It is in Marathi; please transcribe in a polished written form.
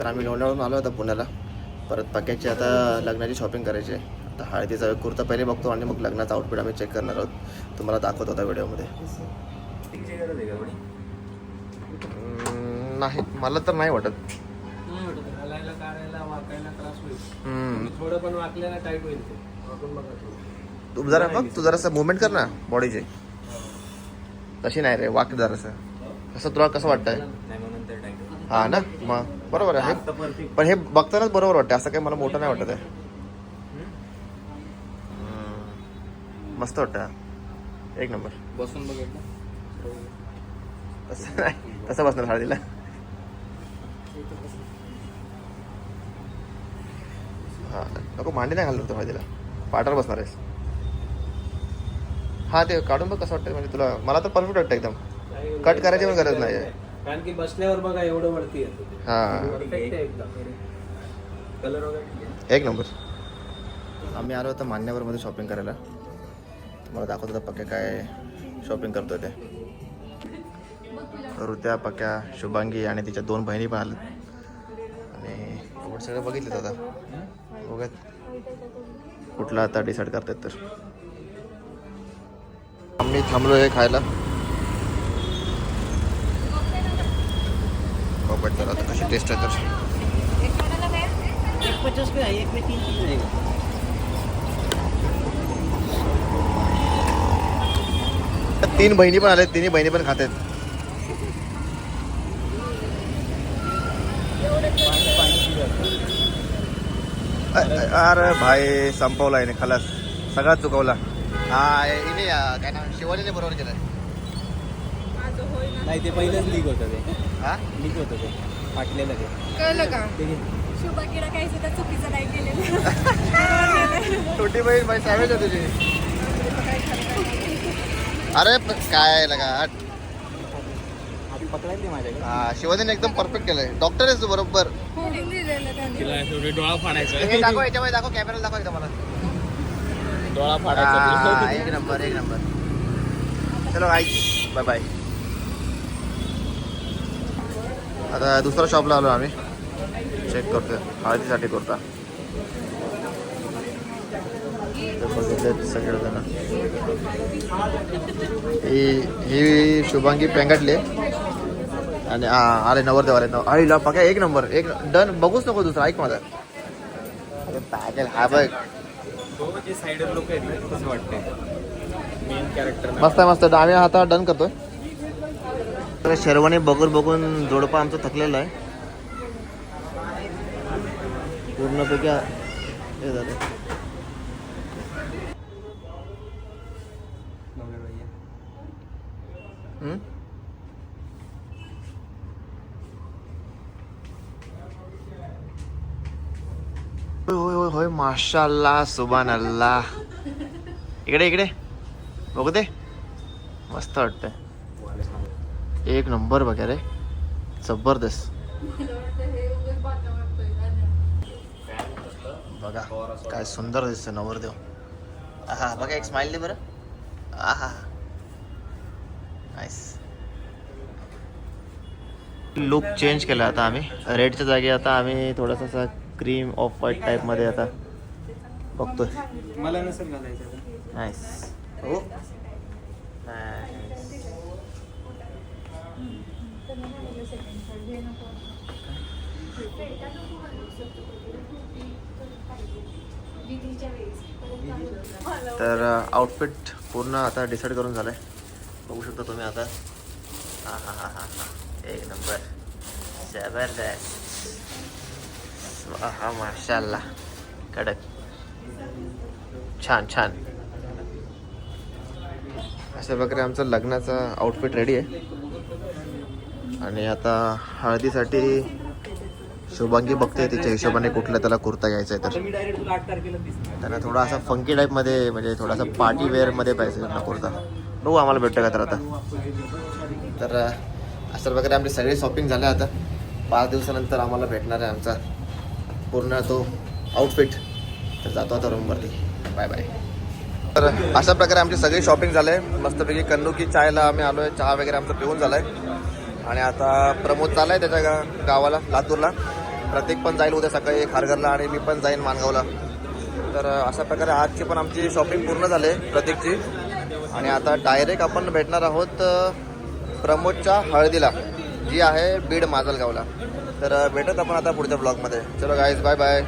तर आम्ही लोणावळ्याहून आलो होता पुण्याला. परत पक्याची आता लग्नाची शॉपिंग करायची आहे. आता हळदीचा कुर्ता पहिले बघतो आणि मग लग्नाचा आउटफिट आम्ही चेक करणार आहोत. तुम्हाला दाखवत होता व्हिडिओमध्ये. नाही मला तर नाही वाटत. थोडं पण वाकल्याला टाईट होईल ते. तू जरा बघ, तू जरासं मुवमेंट कर ना बॉडीची. तशी नाही रे, वाक जरासं. कसं तुला कसं वाटतंय? हा ना, मग बरोबर आहे. पण हे बघतानाच बरोबर वाटतं, असं काही मला मोठं नाही वाटत आहे. मस्त वाटतं, एक नंबर. बसून बघितलं तसं नाही, तसं बसणार हळदीला. हा नको, मांडी नाही घालणार तू हळदीला, पाटावर बसणार आहेस. हा ते काढून बघ कसं वाटतं. म्हणजे तुला, मला तर परफेक्ट वाटतं एकदम. कट करायची पण गरज नाही आहे, कारण की बसल्यावर बघा एवढं वरती येतं. हा कलर वगैरे एक नंबर. आम्ही आलो होतो मान्यवरमध्ये शॉपिंग करायला. तुम्हाला दाखवत होता पक्या काय शॉपिंग करतोय ते. ऋत्या, पक्या, शुभांगी आणि तिच्या 2 बहिणी पण आल्या. आणि एवढं सगळं बघितलं आता. बघत कुठला आता डिसाईड करतात. तर आम्ही थांबलो आहे खायला. बघत तर आता कशी टेस्ट आहे. तर 150 का है, एक में 3 चीज रहेगा. तीन बहिणी पण आल्या, तिन्ही बहिणी पण खातात. अरे भाई संपवला आहे खलास, सगळा चुकवला. हा इने काय नाव, शिवानीने बरोबर केलं. नाही ते पहिलंच लीक होतं, ते हा लीक होतं, ते फाटलेलं. ते कळलं का? शुभांगीला काही सुद्धा चुकीचं नाही केलेलं. छोटी बहीण भाई सॅवेज आहे तुझी. अरे काय लगा आधी पकडायला माझ्याकडे. हा शिवानीने एकदम परफेक्ट केलंय. डॉक्टर आहेस तू बरोबर. तिला डोळा फाडायचा, हे दाखव, याच्यामध्ये दाखव, कॅमेराला दाखव एकदा मला. डोळा हा, फाडायचा. एक नंबर, एक नंबर. चलो आई, बाय बाय. आता दुसऱ्या शॉपला आलो आम्ही. चेक करतोय हळदीसाठी कुर्ता. बघितले सगळेजण. ही शुभांगी पेंगाटली आणि आले नवरदेव आले. आईला पक्या एक नंबर, एक डन. बघूच नको दुसरा, ऐक माझा. अरे पागल, हा बघ जे साइडर लोक आहेत ना, कसं वाटतंय मेन कॅरेक्टर. मस्त आहे, मस्त. आम्ही आता डन करतोय. तर शेरवानी बघून बघून जोडपं आमचं थकलेलं आहे पूर्णपैकी. हे झालं. होय होय होय, माशाल्लाह, सुभान अल्लाह. इकडे इकडे बघू दे, मस्त वाटतंय. एक नंबर बघा रे, जबरदस्त. बघा काय सुंदर दिसतं नवरदेव. हा बघा, एक स्माइल दे बरं. आहा नाईस. लुक चेंज केला आता आम्ही. रेडच्या जागी आता आम्ही थोडासा असा क्रीम ऑफ व्हाईट टाईपमध्ये आता बघतोय. मला नसेल घालायचं. नाईस. हो तर आउटफिट पूर्ण आता डिसाईड करून झालं आहे. बघू शकता तुम्ही आता. हा हा हा हा हा, एक नंबर, जबरदस्त. हा माशाल्लाह, कडक, छान छान. अशा प्रकारे आमचं लग्नाचं आउटफिट रेडी आहे. आणि आता हळदीसाठी शुभांगी बघते तिच्या हिशोबाने कुठला त्याला कुर्ता घ्यायचा आहे. तर मी डायरेक्ट तुला 8 तारखेला दिसणार. त्यांना थोडा असा फंकी टाईपमध्ये, म्हणजे थोडासा पार्टी वेअरमध्ये पाहिजे ना कुर्ता. बघू आम्हाला भेटतं का तर आता. तर अशा प्रकारे आमची सगळी शॉपिंग झाल्या. आता 5 दिवसानंतर आम्हाला भेटणार आहे आमचा पूर्ण तो आउटफिट. तर जातो आता रूमवरती. Bye bye. तर अशा प्रकारे आमची सगळी शॉपिंग झालं आहे. मस्तपैकी कन्नुकी चायला आम्ही आलो आहे. चहा वगैरे आमचं पिऊन झाला आहे. आणि आता प्रमोद चालला आहे त्याच्या गावाला, लातूरला. प्रत्येक पण जाईल उद्या सकाळी खारघरला आणि मी पण जाईन मानगावला. तर अशा प्रकारे आजची पण आमची शॉपिंग पूर्ण झाली प्रत्येकची. आणि आता डायरेक्ट आपण भेटणार आहोत प्रमोदच्या हळदीला, जी आहे बीड माजलगावला. तर भेटत आपण आता पुढच्या ब्लॉगमध्ये. चलो गाईज, बाय बाय.